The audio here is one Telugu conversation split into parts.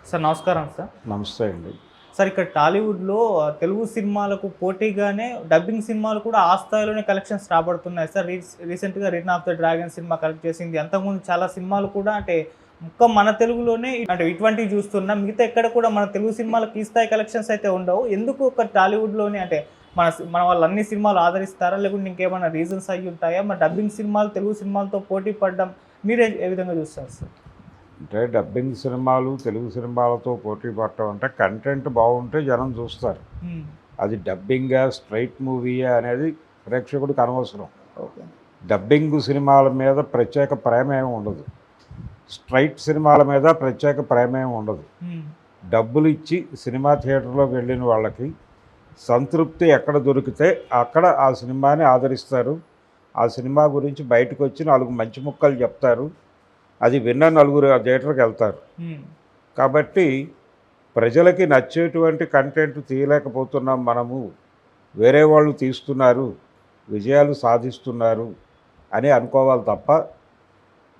సార్ నమస్కారం సార్. నమస్తే అండి. సార్ ఇక్కడ టాలీవుడ్‌లో తెలుగు సినిమాలకు పోటీగానే డబ్బింగ్ సినిమాలు కూడా ఆ స్థాయిలోనే కలెక్షన్స్ రాబడుతున్నాయి సార్. రీసెంట్‌గా 'return of the dragon' cinema collect చేసింది. అంతకుముందు చాలా సినిమాలు కూడా అంటే ఒక్క మన తెలుగులోనే అంటే ఇటువంటివి చూస్తున్నాం. మిగతా ఎక్కడ కూడా మన తెలుగు సినిమాలకు ఈ స్థాయి కలెక్షన్స్ అయితే ఉండవు. ఎందుకు ఒక టాలీవుడ్‌లోనే అంటే మన వాళ్ళు అన్ని సినిమాలు ఆదరిస్తారా? లేకుంటే ఇంకేమైనా రీజన్స్ అయ్యి ఉంటాయా? మరి డబ్బింగ్ సినిమాలు తెలుగు సినిమాలతో పోటీ పడడం మీరు ఏ విధంగా చూస్తారు సార్? అంటే డబ్బింగ్ సినిమాలు తెలుగు సినిమాలతో పోటీ పడటం అంటే కంటెంట్ బాగుంటే జనం చూస్తారు. హ్మ్. అది డబ్బింగా, స్ట్రైట్ మూవీయా అనేది ప్రేక్షకుడికి అనవసరం. ఓకే. డబ్బింగ్ సినిమాల మీద ప్రత్యేక ప్రేమ ఏమి ఉండదు. స్ట్రైట్ సినిమాల మీద ప్రత్యేక ప్రేమ ఏమి ఉండదు. హ్మ్. డబ్బులు ఇచ్చి సినిమా థియేటర్లోకి వెళ్ళిన వాళ్ళకి సంతృప్తి ఎక్కడ దొరికితే అక్కడ ఆ సినిమాని ఆదరిస్తారు. ఆ సినిమా గురించి బయటకు వచ్చి 4 మంచి ముక్కలు చెప్తారు. అది విన్న నలుగురు ఆ థియేటర్కి వెళ్తారు. హ్మ్. కాబట్టి ప్రజలకి నచ్చేటువంటి కంటెంట్ తీయలేకపోతున్నాం మనము, వేరే వాళ్ళు తీస్తున్నారు, విజయాలు సాధిస్తున్నారు అని అనుకోవాలి తప్ప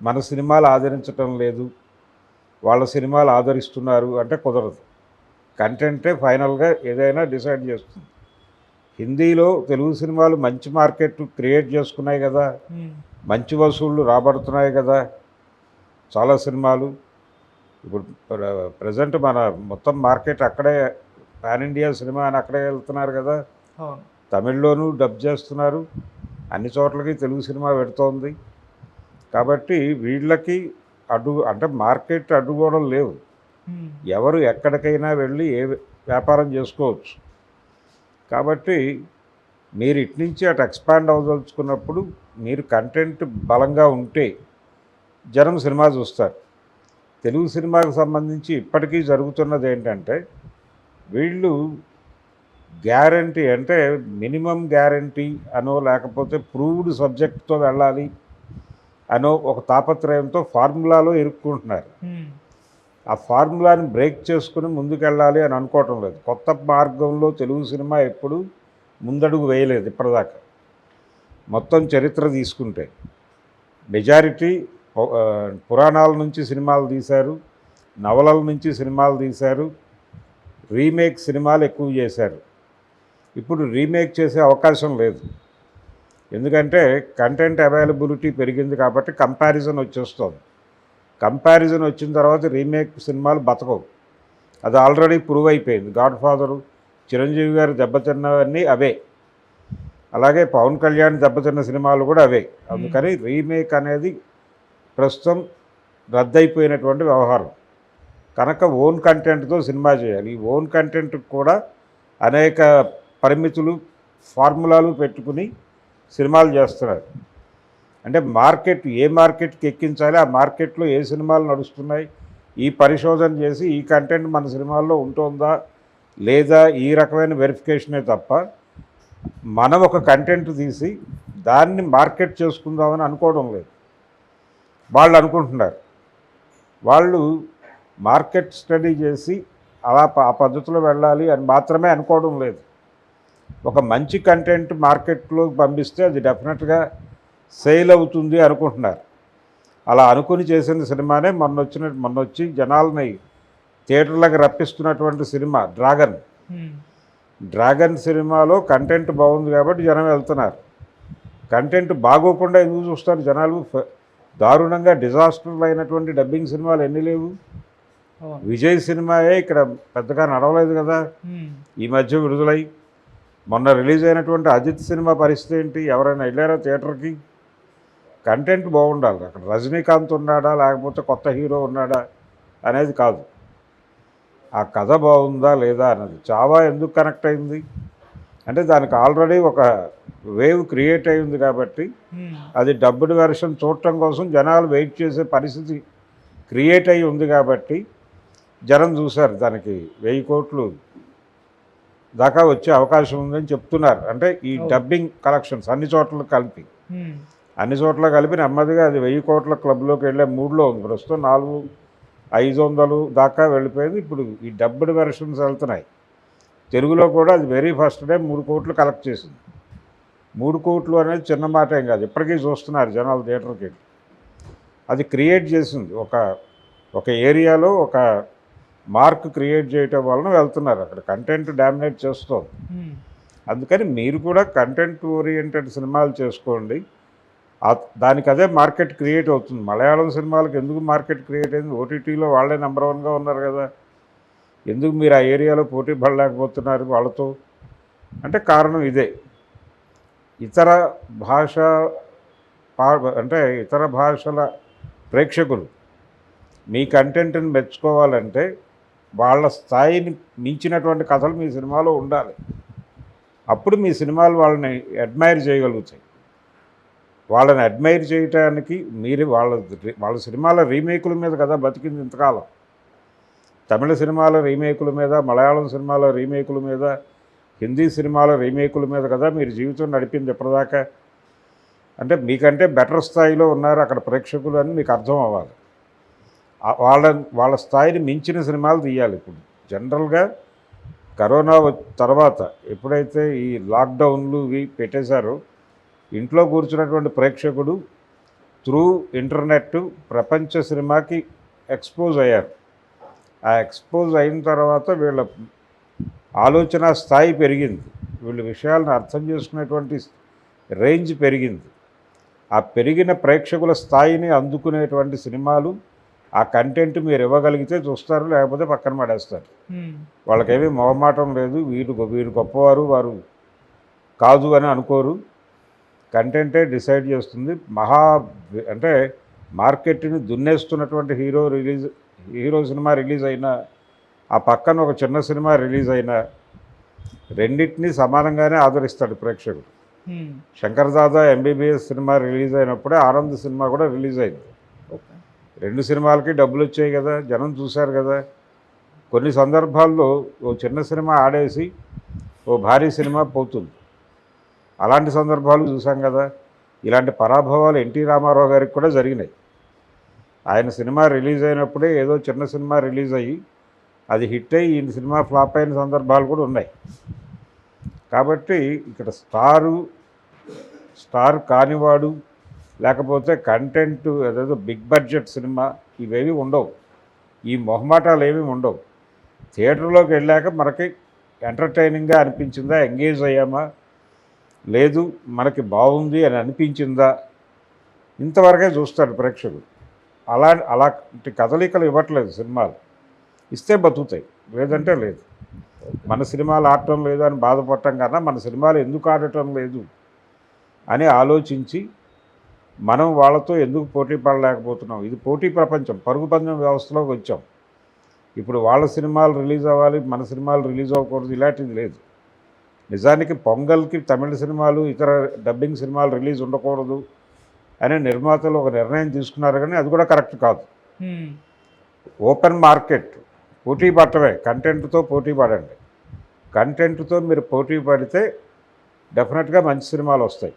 మన సినిమాలు ఆదరించటం లేదు, వాళ్ళ సినిమాలు ఆదరిస్తున్నారు అంటే కుదరదు. కంటెంటే ఫైనల్గా ఏదైనా డిసైడ్ చేస్తుంది. హిందీలో తెలుగు సినిమాలు మంచి మార్కెట్ క్రియేట్ చేసుకున్నాయి కదా, హ్మ్. మంచి వసూళ్ళు రాబడుతున్నాయి కదా చాలా సినిమాలు. ఇప్పుడు ప్రజెంట్ మన మొత్తం మార్కెట్ అక్కడే, పాన్ ఇండియా సినిమా అని అక్కడే వెళ్తున్నారు కదా. అవును. తమిళ్లోనూ డబ్ చేస్తున్నారు, అన్ని చోట్లకి తెలుగు సినిమా పెడుతోంది. కాబట్టి వీళ్ళకి అంటే మార్కెట్ అడ్డుగోడలు లేవు. హ్మ్. ఎవరు ఎక్కడికైనా వెళ్ళి ఏ వ్యాపారం చేసుకోవచ్చు. కాబట్టి మీరు ఇటు నుంచి అటు ఎక్స్పాండ్ అవ్వదలుచుకున్నప్పుడు మీరు కంటెంట్ బలంగా ఉంటే జనం సినిమా చూస్తారు. తెలుగు సినిమాకు సంబంధించి ఇప్పటికీ జరుగుతున్నది ఏంటంటే, వీళ్ళు గ్యారంటీ అంటే మినిమం గ్యారంటీ అనో లేకపోతే ప్రూవ్డ్ సబ్జెక్ట్తో వెళ్ళాలి అనో ఒక తాపత్రయంతో ఫార్ములాలో ఇరుక్కుంటున్నారు. హ్మ్. ఆ ఫార్ములాని బ్రేక్ చేసుకుని ముందుకెళ్ళాలి అని అనుకోవటం లేదు. కొత్త మార్గంలో తెలుగు సినిమా ఎప్పుడు ముందడుగు వేయలేదు ఇప్పటిదాకా. మొత్తం చరిత్ర తీసుకుంటే మెజారిటీ పురాణాల నుంచి సినిమాలు తీశారు, నవలల నుంచి సినిమాలు తీశారు, రీమేక్ సినిమాలు ఎక్కువ చేశారు. ఇప్పుడు రీమేక్ చేసే అవకాశం లేదు. ఎందుకంటే కంటెంట్ అవైలబిలిటీ పెరిగింది కాబట్టి కంపారిజన్ వచ్చేస్తుంది. కంపారిజన్ వచ్చిన తర్వాత రీమేక్ సినిమాలు బతకవు. అది ఆల్రెడీ ప్రూవ్ అయిపోయింది. గాడ్ ఫాదరు, చిరంజీవి గారు దెబ్బతిన్నవన్నీ అవే. అలాగే పవన్ కళ్యాణ్ దెబ్బతిన్న సినిమాలు కూడా అవే. అందుకని రీమేక్ అనేది ప్రస్తుతం రద్దయిపోయినటువంటి వ్యవహారం. కనుక ఓన్ కంటెంట్తో సినిమా చేయాలి. ఈ ఓన్ కంటెంట్ కూడా అనేక పరిమితులు, ఫార్ములాలు పెట్టుకుని సినిమాలు చేస్తున్నారు. అంటే మార్కెట్ ఏ మార్కెట్కి ఎక్కించాలి, ఆ మార్కెట్లో ఏ సినిమాలు నడుస్తున్నాయి, ఈ పరిశోధన చేసి ఈ కంటెంట్ మన సినిమాల్లో ఉంటుందా లేదా ఈ రకమైన వెరిఫికేషనే తప్ప మనం ఒక కంటెంట్ తీసి దాన్ని మార్కెట్ చేసుకుందామని అనుకోవడం లేదు. వాళ్ళు అనుకుంటున్నారు. వాళ్ళు మార్కెట్ స్టడీ చేసి అలా ఆ పద్ధతిలో వెళ్ళాలి అని మాత్రమే అనుకోవడం లేదు. ఒక మంచి కంటెంట్ మార్కెట్లోకి పంపిస్తే అది డెఫినెట్గా సేల్ అవుతుంది అనుకుంటున్నారు. అలా అనుకుని చేసిన సినిమానే మొన్నొచ్చి జనాలని థియేటర్లకు రప్పిస్తున్నటువంటి సినిమా డ్రాగన్. డ్రాగన్ సినిమాలో కంటెంట్ బాగుంది కాబట్టి జనం వెళ్తున్నారు. కంటెంట్ బాగోకుండా ఎందుకు చూస్తారు జనాలు? దారుణంగా డిజాస్టర్లు అయినటువంటి డబ్బింగ్ సినిమాలు ఎన్ని లేవు? విజయ్ సినిమాయే ఇక్కడ పెద్దగా నడవలేదు కదా ఈ మధ్య విడుదలై. మొన్న రిలీజ్ అయినటువంటి అజిత్ సినిమా పరిస్థితి ఏంటి? ఎవరైనా వెళ్ళారా థియేటర్కి? కంటెంట్ బాగుండాలి. అక్కడ రజనీకాంత్ ఉన్నాడా లేకపోతే కొత్త హీరో ఉన్నాడా అనేది కాదు, ఆ కథ బాగుందా లేదా అన్నది. చావా ఎందుకు కనెక్ట్ అయింది అంటే దానికి ఆల్రెడీ ఒక వేవ్ క్రియేట్ అయింది కాబట్టి అది డబ్బుడ్ వెర్షన్ చూడటం కోసం జనాలు వెయిట్ చేసే పరిస్థితి క్రియేట్ అయ్యి ఉంది కాబట్టి జనం చూశారు. దానికి 1000 కోట్లు దాకా వచ్చే అవకాశం ఉందని చెప్తున్నారు. అంటే ఈ డబ్బింగ్ కలెక్షన్స్ అన్ని చోట్ల కలిపి నెమ్మదిగా అది 1000 కోట్ల క్లబ్లోకి వెళ్ళే మూడ్లో ఉంది. ప్రస్తుతం 400-500 దాకా వెళ్ళిపోయింది. ఇప్పుడు ఈ డబ్బుడ్ వెర్షన్స్ వెళ్తున్నాయి. తెలుగులో కూడా అది వెరీ ఫస్ట్ డే 3 కోట్లు కలెక్ట్ చేసింది. 3 కోట్లు అనేది చిన్న మాట ఏం కాదు. ఇప్పటికీ చూస్తున్నారు జనాలు థియేటర్కి. అది క్రియేట్ చేసింది ఒక ఏరియాలో ఒక మార్క్ క్రియేట్ చేయటం వలన వెళ్తున్నారు, అక్కడ కంటెంట్ డామినేట్ చేస్తుంది. అందుకని మీరు కూడా కంటెంట్ ఓరియంటెడ్ సినిమాలు చేసుకోండి, దానికి అదే మార్కెట్ క్రియేట్ అవుతుంది. మలయాళం సినిమాలకు ఎందుకు మార్కెట్ క్రియేట్ అయింది? ఓటీటీలో వాళ్ళే నెంబర్ 1గా ఉన్నారు కదా, ఎందుకు మీరు ఆ ఏరియాలో పోటీ పడలేకపోతున్నారు వాళ్ళతో అంటే కారణం ఇదే. ఇతర భాష అంటే ఇతర భాషల ప్రేక్షకులు మీ కంటెంట్ని మెచ్చుకోవాలంటే వాళ్ళ స్థాయిని మించినటువంటి కథలు మీ సినిమాలో ఉండాలి. అప్పుడు మీ సినిమాలు వాళ్ళని అడ్మైర్ చేయగలుగుతాయి. వాళ్ళని అడ్మైర్ చేయటానికి మీరు వాళ్ళ సినిమాల రీమేకుల మీద కదా బతికింది ఇంతకాలం. తమిళ సినిమాల రీమేకుల మీద, మలయాళం సినిమాల రీమేకుల మీద, హిందీ సినిమాల రీమేకుల మీద కదా మీరు జీవితం నడిపింది ఇప్పటిదాకా. అంటే మీకంటే బెటర్ స్థాయిలో ఉన్నారు అక్కడ ప్రేక్షకులు అని మీకు అర్థం అవ్వాలి. వాళ్ళ స్థాయిని మించిన సినిమాలు తీయాలి. ఇప్పుడు జనరల్గా కరోనా తర్వాత ఎప్పుడైతే ఈ లాక్డౌన్లు ఇవి పెట్టేశారో ఇంట్లో కూర్చున్నటువంటి ప్రేక్షకుడు త్రూ ఇంటర్నెట్ ప్రపంచ సినిమాకి ఎక్స్పోజ్ అయ్యారు. ఆ ఎక్స్పోజ్ అయిన తర్వాత వీళ్ళ ఆలోచన స్థాయి పెరిగింది, వీళ్ళ విషయాలను అర్థం చేసుకునేటువంటి రేంజ్ పెరిగింది. ఆ పెరిగిన ప్రేక్షకుల స్థాయిని అందుకునేటువంటి సినిమాలు, ఆ కంటెంట్ మీరు ఇవ్వగలిగితే చూస్తారు, లేకపోతే పక్కన పడేస్తారు. వాళ్ళకేమీ మొహమాటం లేదు, వీరు గొప్పవారు వారు కాదు అని అనుకోరు. కంటెంటే డిసైడ్ చేస్తుంది. అంటే మార్కెట్ని దున్నేస్తున్నటువంటి హీరో సినిమా రిలీజ్ అయినా, ఆ పక్కన ఒక చిన్న సినిమా రిలీజ్ అయినా రెండింటినీ సమానంగానే ఆదరిస్తాడు ప్రేక్షకుడు. Shankar Dada MBBS cinema release అయినప్పుడే ఆనంద్ సినిమా కూడా రిలీజ్ అయింది. 2 సినిమాలకి డబ్బులు వచ్చాయి కదా, జనం చూశారు కదా. కొన్ని సందర్భాల్లో ఓ చిన్న సినిమా ఆడేసి ఓ భారీ సినిమా పోతుంది, అలాంటి సందర్భాలు చూసాం కదా. ఇలాంటి పరాభవాలు ఎన్టీ రామారావు గారికి కూడా జరిగినాయి. ఆయన సినిమా రిలీజ్ అయినప్పుడే ఏదో చిన్న సినిమా రిలీజ్ అయ్యి అది హిట్ అయ్యి ఈ సినిమా ఫ్లాప్ అయిన సందర్భాలు కూడా ఉన్నాయి. కాబట్టి ఇక్కడ స్టార్ కానివాడు, లేకపోతే కంటెంట్ ఏదేదో బిగ్ బడ్జెట్ సినిమా ఇవేవి ఉండవు, ఈ మొహమాటాలు ఏమీ ఉండవు. థియేటర్లోకి వెళ్ళాక మనకి ఎంటర్టైనింగ్గా అనిపించిందా, ఎంగేజ్ అయ్యామా, లేదు మనకి బాగుంది అని అనిపించిందా, ఇంతవరకే చూస్తాడు ప్రేక్షకుడు. అలాంటి కదలికలు ఇవ్వట్లేదు సినిమాలు. ఇస్తే బతుకుతాయి, లేదంటే లేదు. మన సినిమాలు ఆడటం లేదు అని బాధపడటం కన్నా మన సినిమాలు ఎందుకు ఆడటం లేదు అని ఆలోచించి మనం వాళ్ళతో ఎందుకు పోటీ పడలేకపోతున్నాం. ఇది పోటీ ప్రపంచం, పరుగు పందెం వ్యవస్థలోకి వచ్చాం. ఇప్పుడు వాళ్ళ సినిమాలు రిలీజ్ అవ్వాలి, మన సినిమాలు రిలీజ్ అవ్వకూడదు, ఇలాంటిది లేదు. నిజానికి పొంగల్కి తమిళ సినిమాలు, ఇతర డబ్బింగ్ సినిమాలు రిలీజ్ ఉండకూడదు అనే నిర్మాతలు ఒక నిర్ణయం తీసుకున్నారు, కానీ అది కూడా కరెక్ట్ కాదు. ఓపెన్ మార్కెట్, పోటీ పడటమే, కంటెంట్తో పోటీ పడండి. కంటెంట్తో మీరు పోటీ పడితే డెఫినెట్గా మంచి సినిమాలు వస్తాయి.